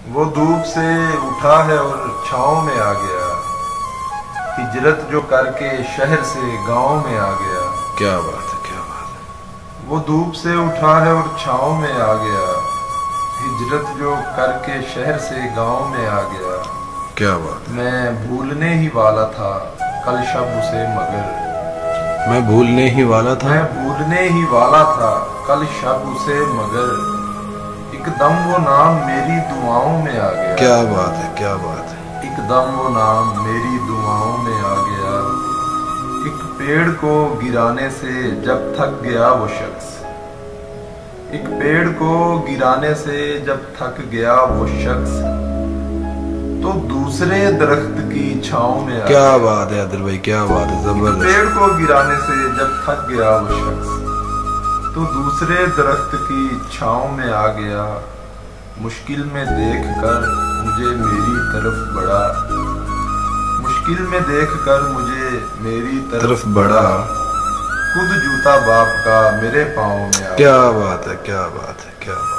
वो धूप से उठा है और छाँव में आ गया, हिजरत जो करके शहर से गांव में आ गया। क्या बात है, क्या बात है। वो धूप से उठा है और छाँव में आ गया, हिजरत जो करके शहर से गांव में आ गया। क्या बात है। मैं भूलने ही वाला था कल शब उसे मगर, मैं भूलने ही वाला था। मैं भूलने ही वाला था कल शब उसे मगर, एकदम वो नाम मेरी दुआओं में आ गया। क्या बात है, क्या बात है। एकदम वो नाम मेरी दुआओं में आ गया। एक पेड़ को गिराने से जब थक गया वो शख्स, एक पेड़ को गिराने से जब थक गया वो शख्स, तो दूसरे दरख्त की छांव में आ क्या गया। बात है आदिल भाई, क्या बात है, जबरदस्त। पेड़ को गिराने से जब थक गया वो शख्स, तो दूसरे दरख्त की छांव में आ गया। मुश्किल में देखकर मुझे मेरी तरफ बढ़ा, मुश्किल में देखकर मुझे मेरी तरफ बढ़ा, खुद जूता बाप का मेरे पाँव में आ गया। क्या बात है, क्या बात है, क्या बात है।